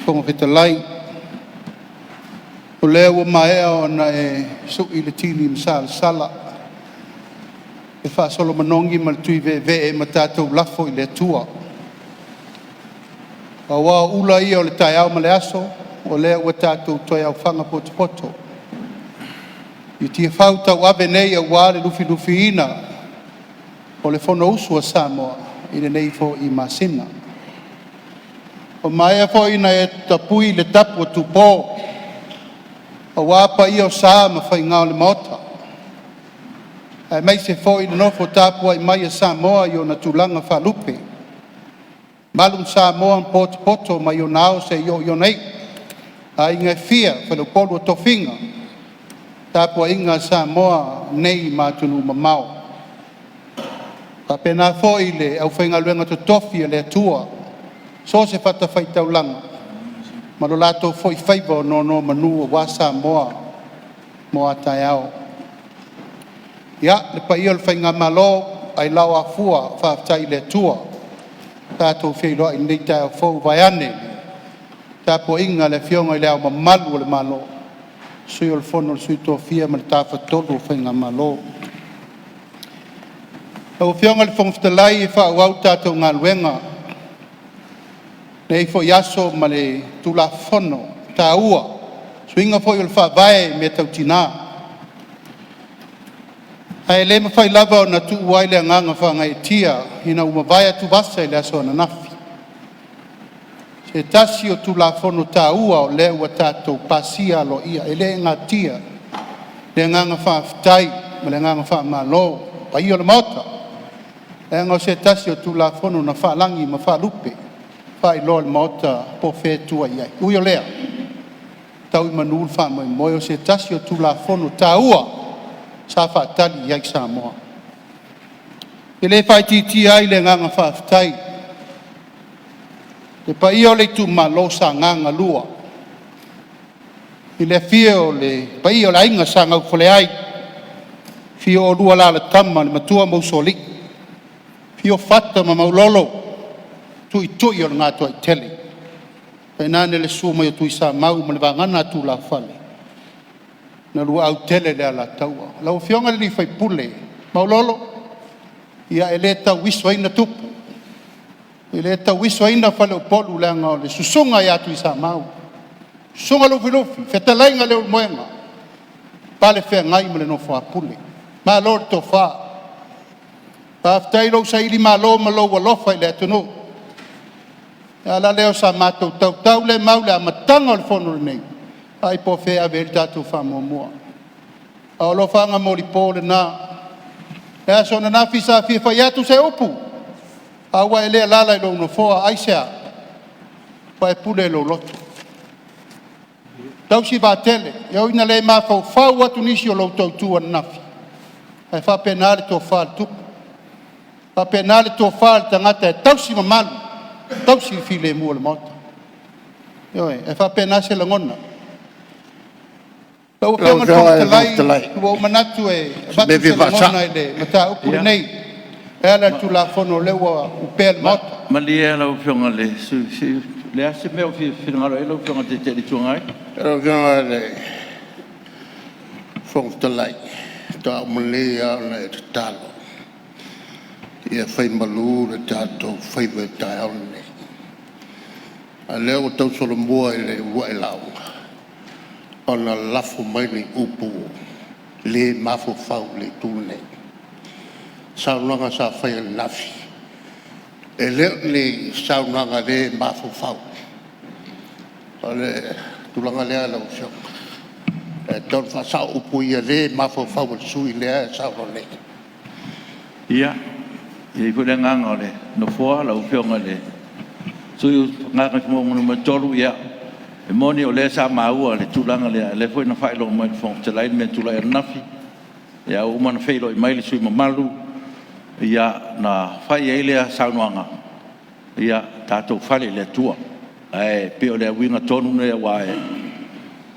Fonga fetalai. O lea ua maea ona e su'i le tini masala sala. E whaasolo manongi ma le tui ve ma tātou lafo I le atua. A wā ula ia o le tai au ma le aso, o lea ua tātou toi au whanga poto. I tia whau tau awe nei a wā le lufi ina, o le whono usua Samoa, I le nei fo I masina. O maea fo ina e tapui le tapu o tupō, a wāpa I o sā ma whai ngao le maota. E mai se fo I le nofo tāpua I mai a Samoa I o na tūlanga whalupe. Malum Samoa poto ma I o nao se I o nei. A inga fia whalu polu o tofinga. Tāpua inga Samoa nei mātunu mamau. Ka pena fo I le au whainga luenga to Tofi le atua. So se whata whai taulanga. Ma lo lato fo I whaiva o no manu o wā Samoa mo a tai au. Ia, le pa ia le whainga malo ai lau a fua whaftai le atua. Tātou whiloa I nei tai au fau vai ane. Tāpua inga le fionga I le au mamalu o le malo. Sui o le fono le sui tōwhia ma le tāwhatolu o whainga malo. Au fionga le whangwhitalai I whaau tātou ngā luenga. Nei fo yaso ma le tula fono tā ua. Suinga fo I le whaavae me tau tina. Ai le mawhai lava o na tu uai le nganga whanga I tia. Hina umawai atu vasa I le aso na nafi. Se tasi o tula fono tā ua o le ua tātou pasia lo ia. E le ngā tia. Le nganga whaaftai ma le nganga whaamalo. Pa I o le maota. E ngā se tasi o tula fono na whaalangi ma whaalupe. Whai loa le maota po whetua iai. Ui o lea. Tau I manul whaamoi moi o se tasi o tula fono tā ua. Sa whaatali iai Samoa. E le whai titi ai le nganga whaaftai. Le pa I o le tu malo sa nganga lua. I le fia o le, pa I o le ainga sa ngau fole ai. Fia o lua la le tama le matua mausoli. Fia o fata ma maulolo. Tui o le ngātua I tele. Pai nāne le suma I o tui sa mau ma le vangana tu la fale. Na lua au tele le ala taua. Lau fionga li fai pule. Maulolo. Ia e le tau wiso aina tupu. E le tau wiso aina fale o polu le anga o le susunga I atu I sa mau. Susunga lufi. Fetalainga leo moenga. Pale fea ngai ma le no fua pule. Ma lo le tofa. Pa aftai lo sa ili ma lo walofa I le atunu. Ala leo sa matou tau le mau le amatanga o le fono nei. Ai po fea veri tātou whamomua. A lo whanga mori pōle nā. E aso na nafi sa fia whai atu se upu. A ua e lea lala I lo no foa aisea. Whai pule lo loto. Tau si vātele. Iau ina le maa whau atu nisi o lo tautua nafi. Ai wha penale tō whāle tupu. Wha penale tō whāle tangata e tau si mamalu. Tau si file mua le mota. Ioi, e wha penale se langona. Tau whenga whangtalai, ua manatu e batu se langona I le mata upu nei. E ala tu la fono leua upea le mota. Mali e lau whionga le, le ase meo whingaro e lau whionga te te tuangai? Lau whionga le whangtalai, ta umali a le te talo. Ia whai malu le tātou whaiwe tai au nei. A leo tau solo mua I le ua e lau. Ona lafo mai ni upu le mafo fau le tūne. Saunanga sa whai al nafi. E leo ni saunanga le mafo fau. Ale tulanga lea lau sio. E ton fa sa upu ia le mafo fau al sui lea saunanga le. Ia. Ia pule nganga le. No fua lau whionga le. Sui nganga kumongu ma tolu ia. E moni o le sa maua le tulanga le foi na failo mai fon te lai me tulai nafi ya o man failo I mai le sui mamalu ya na fai ele sauanga ya tato fale le tua ai pe o le winga tonu ne wa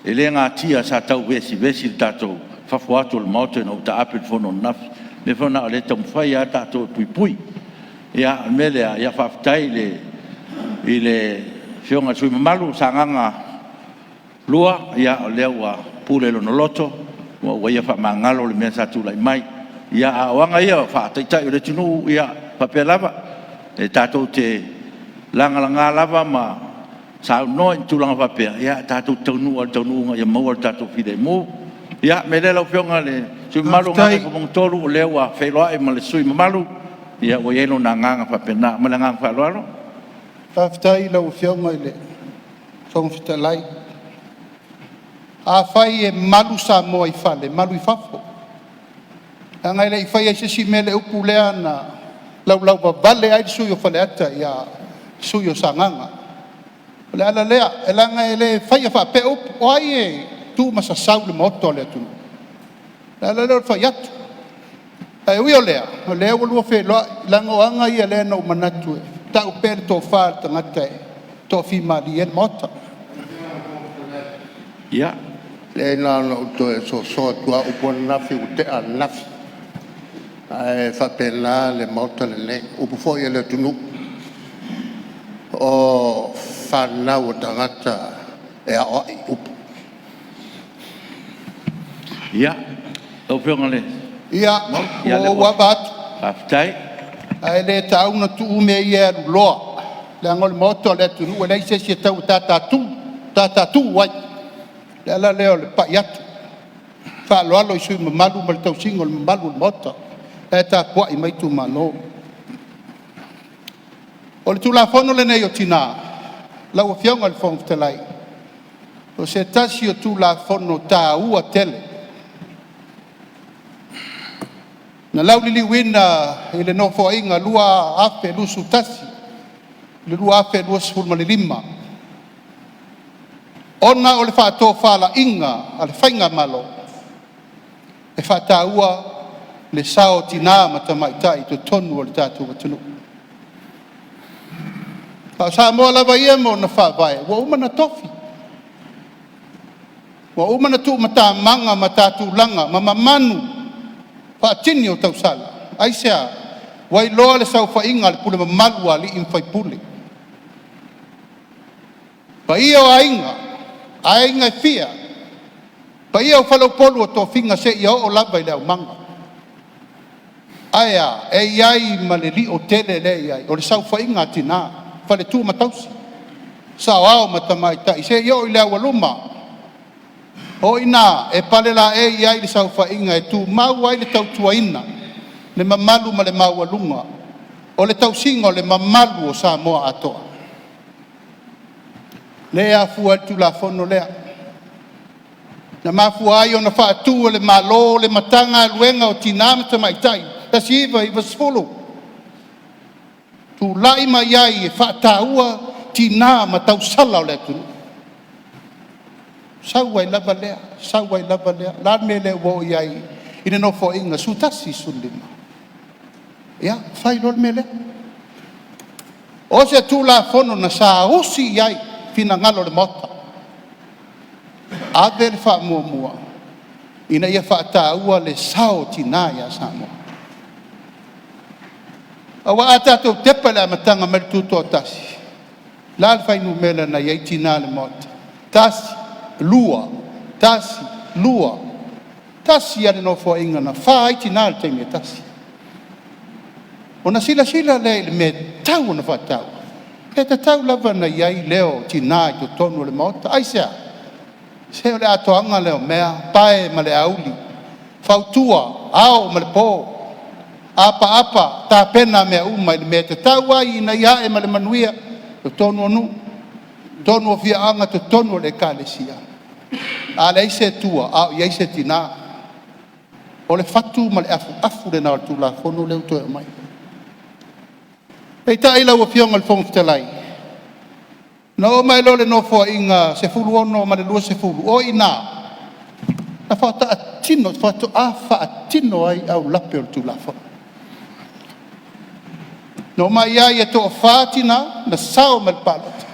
e le nga tia sa tau vesi tato fa fuato le moto no ta apel fono nafi le fona le tom fai ya tato pui ya mele ya fa tai le ile Fionga sui malu sanganga lua ia o lea ua pule lo noloto ua ia whamangalo le mea satu lai mai ia awanga ia whaataitai o le tunu ia papea lava e tātou te langa lava ma sa noi tulanga papea ia tātou taunua ia maua tātou fide mu ia me le lau fionga le sui malu ngai ko mong toru o lea ua whailoa e ma le sui malu ia ua ielo na nganga papea na ma le nganga whailoalo Taftai lau fionga ile fong fitalai a fai e malu sa mo i fale malu i fafo anga ile i fai e sisi mele upu lea na lau ba vale ai suyo fale ata ia suyo sanganga le ala lea elanga ele fai e fa pe upu o ai e tu masa sau le moto le tu le ala lea fai atu ai ui o lea ulua fe loa langa o anga ia lea na umanatu e ta upere to fa tangata e Tofi mali en mota ia le na no to so tua upon nafi ute a nafi ai fa pena le mota le upu fo ia le tunu o fa na o tangata e a upu ia o pionga ia o wabat aftai ai le tau na tu me ia loa le ngol moto le tu no le se tau tata tu wai le ala leo le pa yat fa lo alo sui malu mal tau singol malu moto e ta po i mai tu malo o le tu la fono le nei o tina la o fiong al fong telai o se tasi o tu la fono ta ua tele na lauli li wina ile no fo inga lua afe lusu tasi le lua afe lua sfurma le lima ona o le whātō whāla inga a le whainga malo e whātāua le sao tina matamaitai to tonu o le tātou watunu sa moa lava ia mo na whāwae wa umana Tofi wa umana tu mata manga matatu langa mamamanu whaatini o tausala aisea wai loa le sau whainga le pule mamalua li imwhai pule pa ia o ainga fia pa ia o whalau polu o tō whinga se ia o lava i leo manga aia e iai ma le li o tele le iai o le sau whainga tina whale tū matausi sao ao matamaitai se ia o i leo waluma o ina e pale la e iai le sau whainga e tū mau ai le tau tuaina le mamalu ma le mau alunga o le tausinga o le mamalu o Samoa atoa lea fua tu la fono lea na mafua ai ona whaatu le malo le matanga luenga o tinamata maitai ta siva i vasfolo tu laima iai e whaataua tinama tau sala o le tunu sauai lava lea la me le wo iai ina no fo inga sutasi sulima ia fai lor me le o se tu la fono na sa osi iai fina ngalo le mota ave le wha mua ina ia whaataua le sao tina ia Samoa awa atatou tepa le amatanga mele tuto tasi la le whainu mele na iai tina le mota tasi lua tasi ale no fo inga na wha ai tina le teime tasi ona sila le me tau na whaatau e te tau lava na iai leo tina i to tonu le mota aisea se o le atoanga leo mea pae ma le auli fautua ao ma le pō apa ta pena mea uma i le mea te tau ai ina ia e ma le manuia to tonu anu tonu o fia anga to tonu o le kalesia a le ise tua a iai se tina o le fatu ma le afu le na tu la fono leo to mai e ta ila o fionga le fong telai na o mai lo le no fo inga se fulu ono ma le lua se fulu o ina na fata atino fata afa atino ai au lape o tu la fo no mai ia to fatina na sao mal palot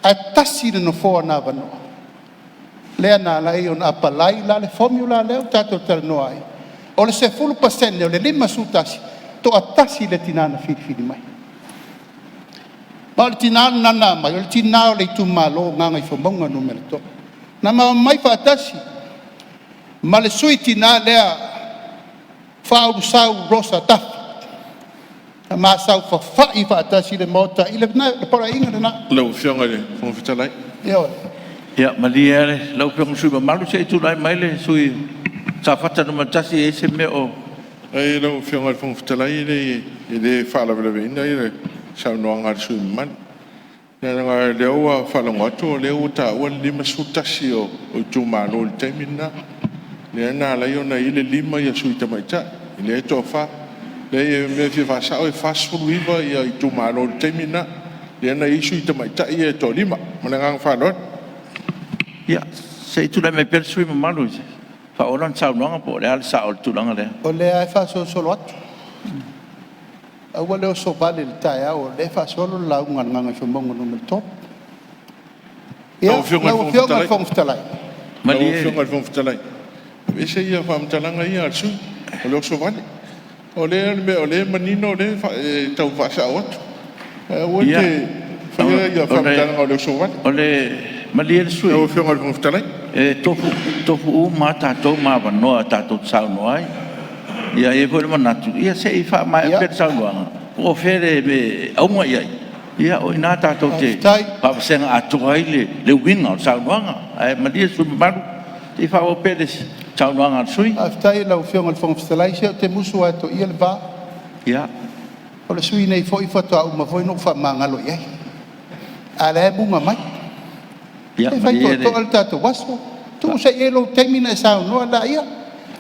a tasi no fo na vano le na la i on apalai la le formula le tato tel no ai o le se fulu pasene o le lima sutasi to atasi le tinana fili mai le tina nana mai le tina le tu malo Gagaifomauga numero to na mai faatasi ma le sui tina lea faurusau rosa tafi ma sau fa'i faatasi le mota i le parainga lena lau fionga le fonfitalai io ya malia le lau pionga sui malu se tu lai mai le sui sa fata no matasi e se me o ai lau fionga le fonfitalai le fala vele ina ile sa no anga sui man na nga le o fala ngatu le o ta o lima sutasi o tu mano le temina le na la yo na ile lima ya sui tamaita le to fa le me fi fa sa o fa suluiva ya tu mano le temina le na isu tamaita ia to lima mana nga fa lot ya se tu lai mai per sui malu fa oran sa no po le al sa o tu langa le o le ai fa solo atu awale o so vale le taia o le fa solo la unga Gagaifomauga numero to ia o fionga fonfitalai malia fionga fonfitalai e se ia fa mtalanga ia al sui o le so vale o le manino le tau fa sa o o te fa ia fa mtalanga o le so vale o le malia sui o fionga fonfitalai e tofu mata to ma va no ta to sa no ai ia e foi manatu ia se fa mai per sa no o fere be au mai ia o ina ta to te pa senga atu ai le winga sa no ai malia sui malu te fa o pedes sa no sui aftai la fionga fonfitalai se te musu ato ia le va ia o le sui nei foi fato au ma foi no fa mangalo ia ale bunga mai ia e fai to al tato waso tu se elo termina sa no la ia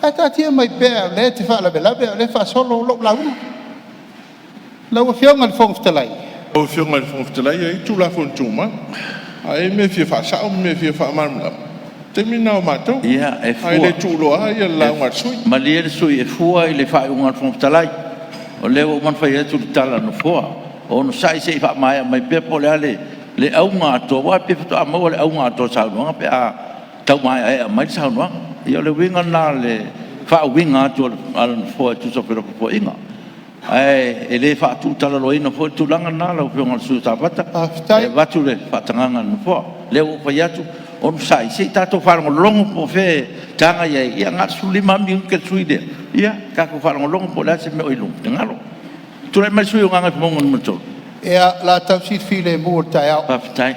ata tia mai pe le te fa la bela le fa solo lo la una la fionga le fonfitalai o fionga le fonfitalai ai tu la fontuma ai me fi fa sa o me fi fa mamla termina o mato ia e ai le tu lo ai la nga sui malia sui e fua i le fa unga fonfitalai o le o man fai tu tala no fua o no sai se fa mai pe pole ale le au nga to wa pe to amo le au nga to sa no pe a tau mai ai mai sa no ia le winga na le fa winga to al fo tu so pero po inga ai e le fa tu tala lo ina fo tu langa na la pe ngal su ta pata e va tu le fa tanga no fo le o fa ya tu on sai se ta to fa longo po fe tanga ia nga su lima mi ke suide ia ka ko fa longo po la se me o ilung ngalo tu le mai su nga nga mo mo to ia la tausi file mo taia Pafitai.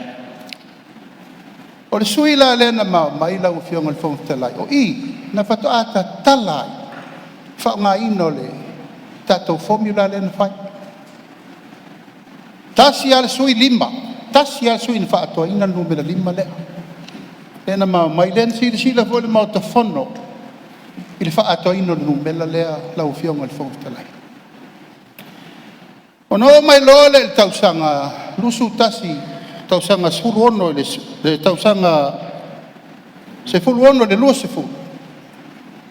o le sui la le na mai la fionga le fonfitalai o i na fato ata talai fa nga ino le tato formula le na fai tasi al sui lima tasi al sui fa to ina numero lima le na mai len si la vo le mo to fono il fa to ina numero le la fionga le fonfitalai ono mai lole il tausanga lusu tasi tausanga suluono le tausanga se fuluono le lusu fu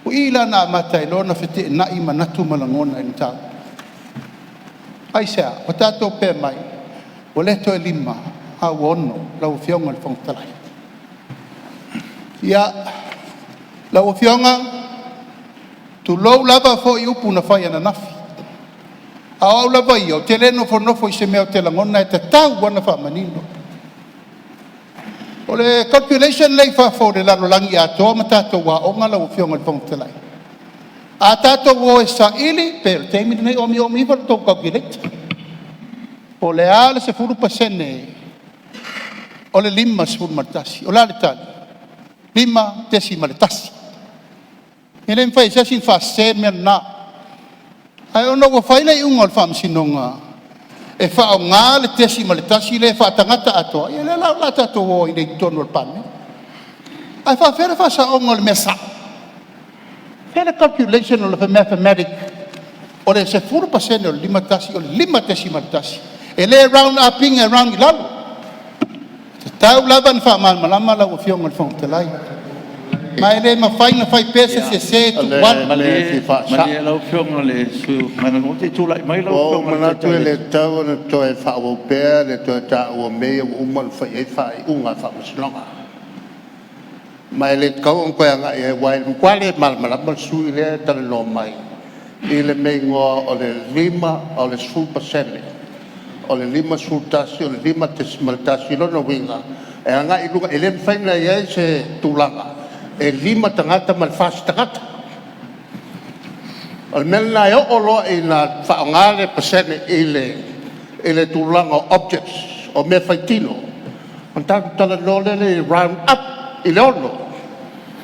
o ila na matai lona fete na i manatu malangona in tau ai sa o tato pe mai o le to lima a wono la fionga le fonfitalai ia la fionga tu lo lava fo i upu na fai ana nafi au la vai o te leno fo no fo se me o te langona e te tau wana fa manino o le calculation lei fa fo le lalo langi a to mata to wa o ngala o fionga le fonfitalai a tato o e sa ili per te mi nei o mi fa to calculate o le ala se furu pasene o le lima se furu martasi o la le tali lima desima le tasi ele fai sa sin fa se me na ai ono go fai le ungol fam sinonga e fa nga le tesi ma le tasi le fa tangata ato ia le la tato o i tono pan ai fa fere fa sa ongol mesa fere calculation o le mathematic o le se furu pasene o lima tasi o lima tesi ma tasi e le round upping around ilalo tau laban fa mal malama la o fiong el fonfitalai mai le ma fai na fai pesa se tu wan malia lau fionga le su mana no te tu lai mai lau o fionga mana tu le tau na to e fa o pe le to ta o me o mal fa e fa unga fa slonga mai le kau on ko nga e wai kwale mal mal mal su le ta no mai ile me ngo o le lima o le su pasele o le lima sultasi o le lima tesimaltasi lona winga e anga i lunga e le whainga iai se tūlanga e lima tangata ma le whasi tangata o le mena e o loa i nga whaongare pasene i le tūlanga objects o mea whaitino o tātu tala nole le round up i le ono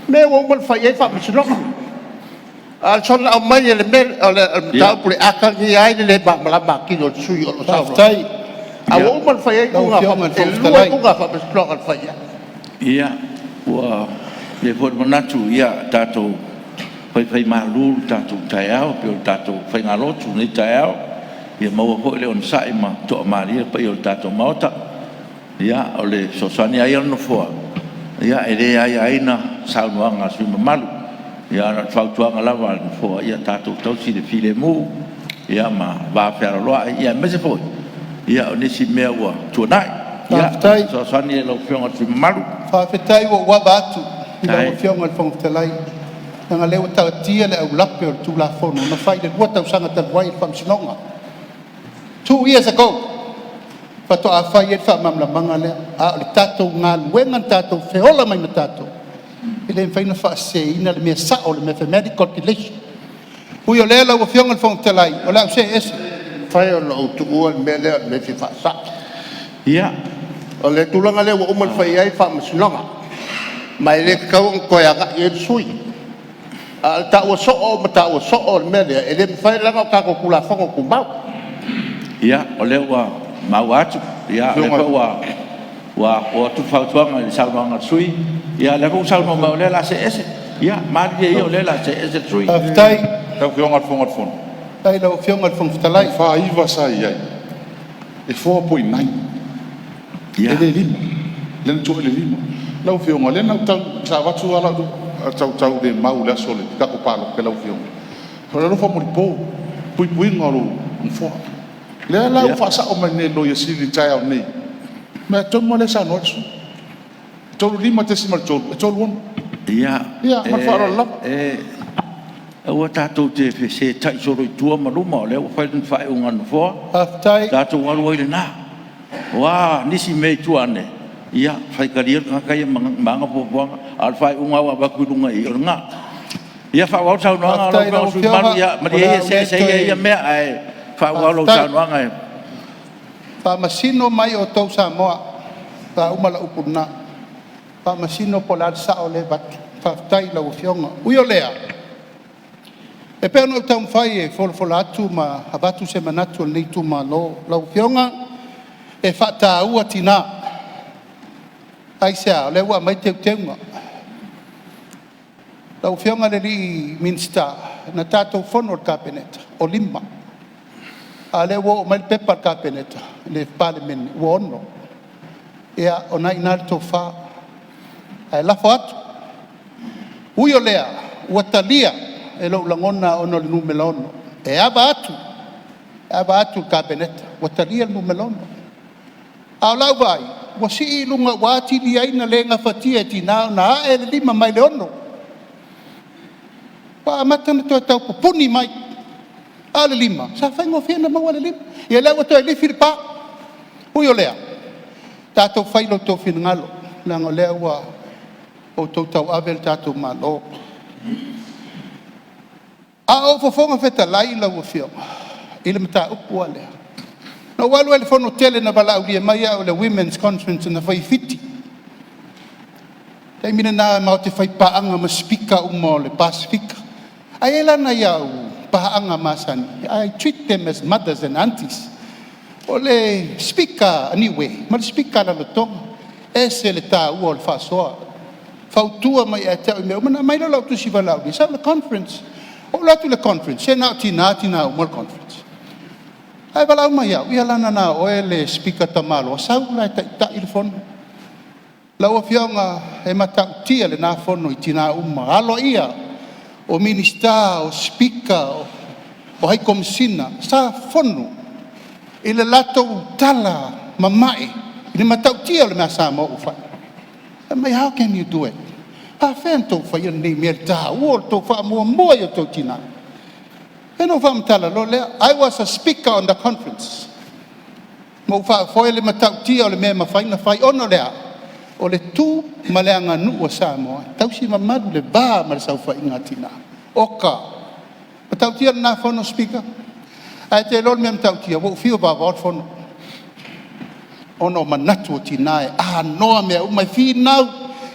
mea waumal whaiei whaamisinonga al sona au mai le mel le tau pule aka ni ai le ba malama ki no sui o sa tai au o man fai ku nga fa lu ku nga fa beslo al fai ia wa le por manatu ia tato fai malu tato taiao pe tato fai ngalotu ni taiao ia mau ho le on sai ma to maria pe o tato mauta ia o le sosani ai no fo ia ele ai na sauanga su malu ia na fautuanga lava fo ia tatou tausi le file mu ia ma va fer loa ia me se foi ia o nisi mea ua tuanai ia so sani e lau fionga tu maru whawhetai wa batu i lau fionga le whangwhtalai nga leo taratia le au lape o le tū la whono na whai le ua tau sanga talwai le whamsinonga 2 years ago whato a whai e whamamlamanga lea a le tatou ngā luengan tatou whiola mai na tatou ele faina fa se ina le mea sa o le mathematical calculation ui o lea lau fionga le whangwhtalai o lau se ese fai o lo tu o me le me fi fa sa ia o le tulanga le o mal fai ai fa masnonga mai le kau ko ya ga e sui al ta o so o mata o so o me le ele fai la ka ko kula fa ko mau ia o le wa mau atu ia le wa o tu fa tuanga le salvanga sui ia le ko salmo mau le la se ese ia ma dia o le la se ese sui aftai tau fionga fon tai lau fionga le whangwhtalai fa iva sai ai e 4.9 ia ele lima le tu ele lima lau fionga le na tau sa watu ala tau de mau le sole ka ko palo ke lau fionga fa lo fa mo po pui ngalo fo le lau fa sa o mane lo ye sili tai au nei me to mo le sa no to lima tesimal to won ia man fa la o tatou te se tai soro tua maluma le o fai fai unga no fo aftai tatou walu ile na wa nisi me tuane ia fai karir ka ia manga po al fai unga wa bakulunga i nga ia fa wa tau no nga su malu ia ma ia se ia me ai fa wa lo tau no nga fa masino mai o tau Samoa ta umala upuna fa masino polar sa ole bat fa tai lau fionga uio lea e pe no tau fai e folatu ma abatu se manatu nei tu ma lo lau fionga e fa ta ua tina ai sa le wa mai te tenga lau fionga le li minsta na tato fono cabinet o lima ale wo mai paper cabinet le parliament wo no ia ona ina to fa ai la foto uio lea watalia e lo langona ono le numelono e abatu cabinet watalia le numelono au lau vai wasi lunga wati li aina lenga fatia tina na e le lima mai le ono pa matana to tau puni mai ale lima sa faingo fiena ma wale lima ia le wato le filipa uio lea tato failo to finngalo lango le wa o to tau avel tato malo a o fofonga feta lai la o fio ile mata upu ale no walu ele fono tele na Laaulialemalietoa o le women's conference na fai fiti tai mina na mau te fai paanga ma speaker umo le Pacifica ai la na ia paanga masani I treat them as mothers and aunties ole speaker anyway ma speaker la tonga ese le ta o le fasoa fautua mai e te me mana mai la tu si vala di sa le conference o la tu le conference se na tina o conference ai vala mai ia la na o le speaker tamalo sa la ta il fon la o fionga e mata tia le na fono i tina alo ia o minister o speaker o hai komisina sa fono ile lato tala mamai ni mata tia le masa mo fa how can you do it? Pa fento fa ia nei merta o to fa mo yo to tina. E no fam tala lo le I was a speaker on the conference. mo fa foi le matautia o le mea mawhaina whai ono lea o le tū ma le anga nu o Samoa tausi ma madu le bā ma le sau whai ngā tina oka matautia le nā whono speaker ai te lor mea matautia wo fio ba vod whono ono manatu o tina e noa mea my fee now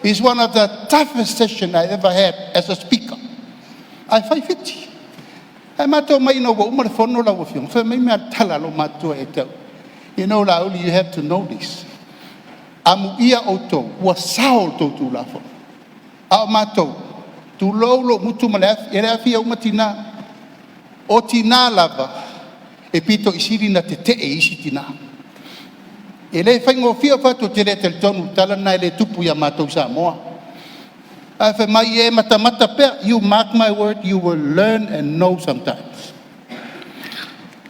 is one of the toughest sessions I ever had as a speaker ai whai whiti ai mato mai no wo umare whono la wo fio whai mai mea tala lo matua e tau. You know, Lauli, you have to know this. Amu ia oto, ua sao tōtu lafo. Ao mato, tu lolo mutu malef, e rea fia umatina, o tina lava, e pito isiri na te e isi tina. E le whaingo fia whato te rea tel tonu, tala nai le tupu ia matou Samoa. A wha mai e mata pea, you mark my word, you will learn and know sometimes.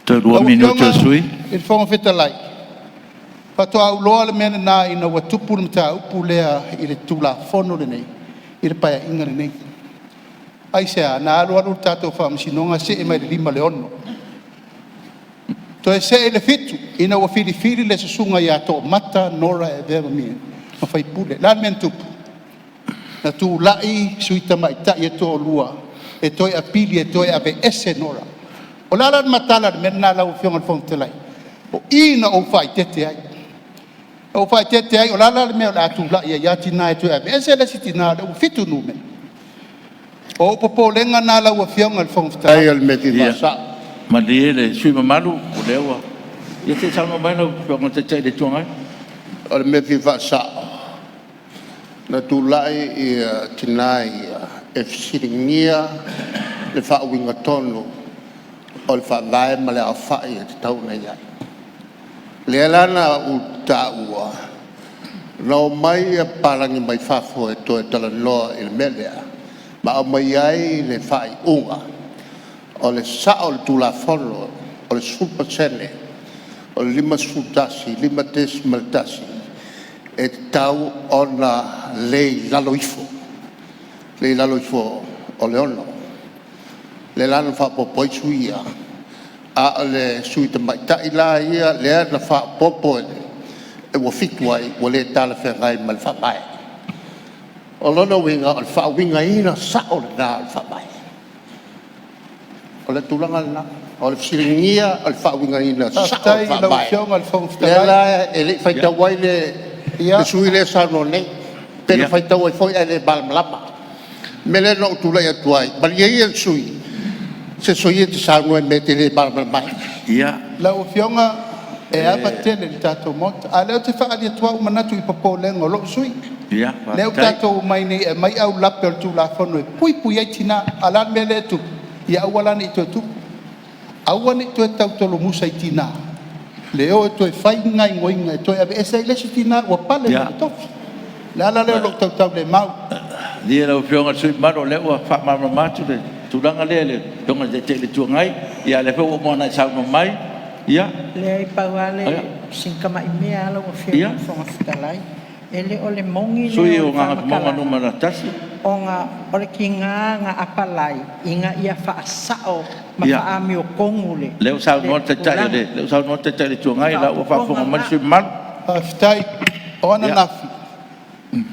Te rua minuta sui. E whonga whita lai. Pato au loa le mena nā ina wa tupu le mta upu lea i le tūla whono le nei. I le paia inga le nei. Ai sea, nā alu tātou whaamasinonga se e mai le 5 le ono. To e se e le fitu, ina wa whiri le sasunga i ato mata nora e vera mia. Ma whai pule. Lā men tupu. Na tū lai suita mai ta i e tō lua. E toi apili e toi ave ese nora. O lala matala de mena lau fionga fong telai. O ina o fai tete ai. O fai tete ai o lala me la tu la ia tina e tu e ese la sitina o fitu no me. O popo lenga na lau fionga fong telai. Ai al meti masa. Ma le sui mamalu o lewa. Ia te sao no mai no fionga te chai de tuanga. Al meti masa. Na tu lai i tinai e fisiringia le fa winga tonu. O le whaavae ma le a whai e te tau nei ai. Le lana u tā ua. Nau mai e parangi mai whafo e to e tala noa i le melea. Ma au mai ai le whai unga. O le sao le tūla whono. O le supa sene. O le 5 sutasi, 5 desimaltasi. E te tau ona lei laloifo. Lei laloifo o le ono. Le lana whapopoi suia. A le sui te mai ta ila ia le ana whapopoi. E wa fituai, wa le tala whengai ma le whapai. O lona winga, o le whawinga ina sao le nā le whapai. O le tūlanga le nā. O le whiringia, o le whawinga ina sao le whapai. Le la e le whaitawai le sui le sano nei. Pena whaitawai foi e le malamalama. Me le no tūlai atuai. Mari e ia sui. Se soia te sānua me te le mai. Ia. Lau fionga e apa tele le tātou mota. A leo te whaari atua u manatu i papo lenga o loo sui. Ia. Leo tātou mai nei e mai au lape o tū la whanau e pui ai tina. Alan me le tu. Ia awalani i tue tu. Awane i tue tau tolo musa i tina. Leo e tue whai ngai ngoinga e tue ave esa i lesi tina ua pale le tofi. Le ala leo lo tau le mau. Dia lau fionga sui maro leo wha mama matu le. Tulanga le tonga te le tuangai ia le fo mo na sa mai ia le pauale sinkama i mea ala o fia fonga fitalai ele o le mongi sui o nga monga no mara tasi onga o le kinga nga apalai inga ia fa sao ma fa ami o kongule le sa no te tai le sa no te tai le tuangai la o fa fonga mai sui mal fitai ona nafi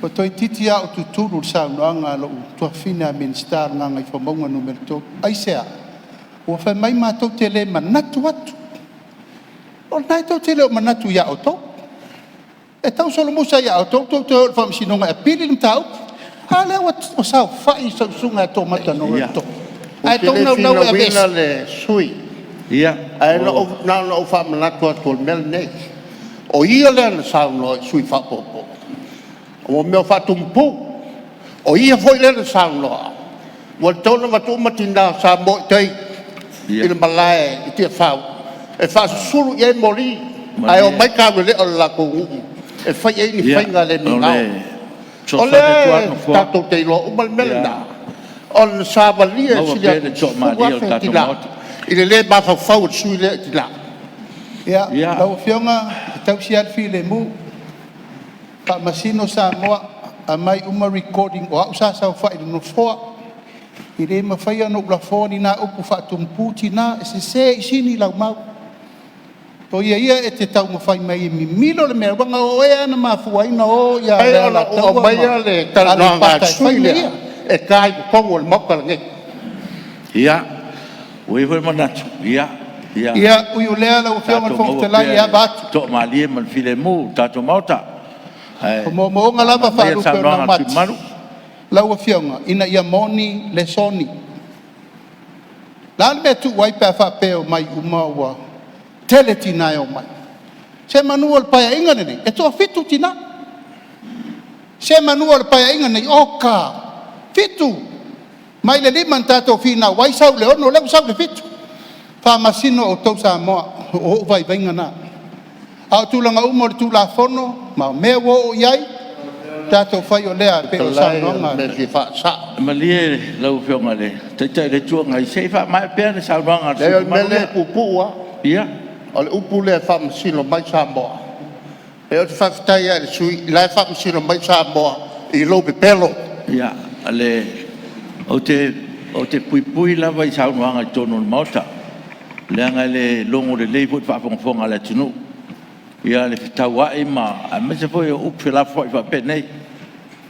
o toi titi a o tuturu sa noanga lo tua fina ministar nga ngai whamaunga numero tō. Ai sea, ua whai mai mātou te le manatu atu. O nai tau te le o manatu ia o tō. E tau solo musa ia o tō, tō o whamisinonga e piri nim tau. A lea o sao whai sa sunga e tō mata no e tō. Ai tō nau e bes. Le sui. Ia. Ai no o whamanatu atu o mel nei. O ia lea na sao no sui whapopo. O meu fatumpu o ia foi le sangloa o tona matina sa mo tei il malai ti fa e fa sulu e mori ai o mai ka le o la ko e fa e ni fainga le ni na o le tato te lo o melna on sa valia si le to ma dio tato il le ba fa su le ti la ya la fionga tau si al fi le mu pa masino sa moa a mai uma recording o au sa whai no foa i re ma whai anō la fōni nā upu whatumputi nā e se i sini lau mau O ia e te tau mawhai mai mi milo le mea wanga o ea na mafuaina o ia Ai lea ona la taua o mai le tala ngā sui lea. E kai kongo le moka le ngai. Ia, ui hoi manatu, ia. Ia ui o lea lau whionga le whonga te lai ia batu. Tō maalie man file mu, tātou mauta. O mo onga lava whaarupe o nā matu. Lau a whionga, ina ia moni le soni. Lāle mea tu waipe a whapeo mai umaua. Tele tina o mai. Se manua le paia inga nei, e toa fitu tina. Se manua le paia inga nei, oka, fitu. Mai le liman tātou whina, wai sau le ono, leu sau le fitu. Wha masino o tau sa moa, o vai vainga nā. Au tūlanga umo le tūla whono, ma mea wo o iai, tātou whai o lea, pe o sa nonga. Me ki wha sa. Malie lau whionga le, te le tua ngai seifa, mai pēr le sa nonga. Leo me le pupua. Ia. O le upu le whamasino mai sa moa. E o te whawhitai a le sui, lai whamasino mai sa moa, i lope pelo. Ia, ale, o te pui lava i saunoanga i tono le mauta. Leanga le longo le leifo i whaponga le tunu. Ia le whitau ai ma, a mese foi o upu la fwoi whapenei.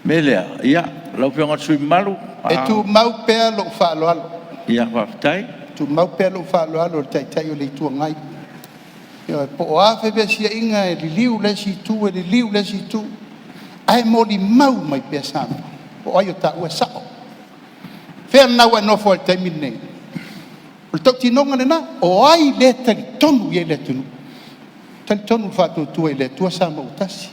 Melea, ia, lau whionga sui malu. E tu mau pēr lo whaaloalo. Ia, whawhitai. Tu mau pēr lo whaaloalo, le taitai o le tua ngai. Ia, po o awhe bea sia inga e li liu lesi tu, e li liu lesi tu. Ai mo li mau mai pēr sama. Po ai o ta ua sao. Whea nau e nofo al taimi nei. O le tau tinonga le nā, o ai le tali tonu i e le tunu. Tali tonu whātua tua i le tua sama utasi.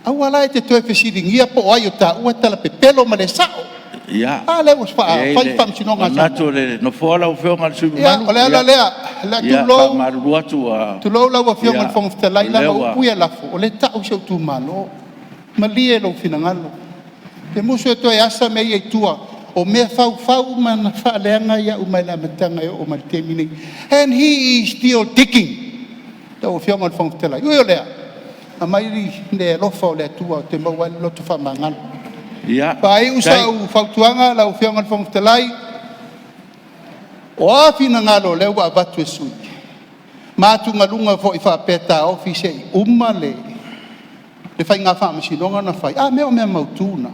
Au ala e te toe whesiringia po o ai o ta ua tala pe pelo ma le sao. Ia. A le was whai whamsinonga sama. Nato le no fola o whionga le sui malu. Ia, o le ala lea, le tulou. Ia, maru atu a... Tulou lau a whionga le whangafta lai langa upu ia lafo. O le tau sau tu malo. Ma lie lau finangalo. Te musu e toi asa me i tua. O mea fau mana whaaleanga ia umai la matanga o mai te mini. And he is still digging. Tau whionga le whangafta lai. Ui o lea. A mai le lofa o le tua o te maua le loto whamangalo. Ia. Pai usa u whautuanga lau whionga le whangafta lai. O a finangalo leu a batu e sui. Mātunga lunga fo i whapeta ofise i umale. Le whai ngā whamasinonga na whai. A mea o mea mautuna.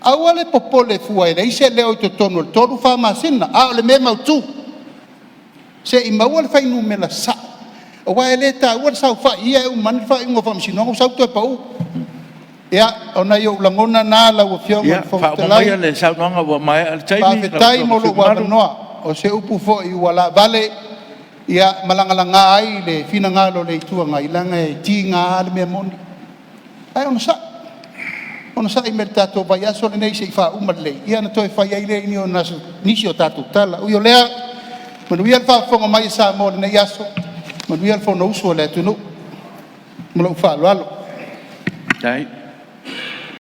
Aua le popole fuai le ise leo i te tonu le toru whamasina. A o le mea mautu. Se i maua le whainu me la sa. O wae le ta ua le sau whai ia e umani whai unga whamasinonga sau tu e pau. Ia, ona i o langona nā lau a whionga Ia, whaumamaya le saunoanga wa mai al taimi. Pāwhetai molo wawanoa. O se upu fo i wala vale. Ia malangalanga ai le fina ngalo le itua ngai langa e ti ngā le mea moni. Ai ona sa. Ona sa i mele tātou vai aso le nei se i wha umarlei. Ia na toi whai ai le ini o nisi o tātou tala. Ui o lea, manuia le whaafonga mai sa mo le nei aso. Manuia le whona uso le tunu. Mula u wha alo alo. Tai.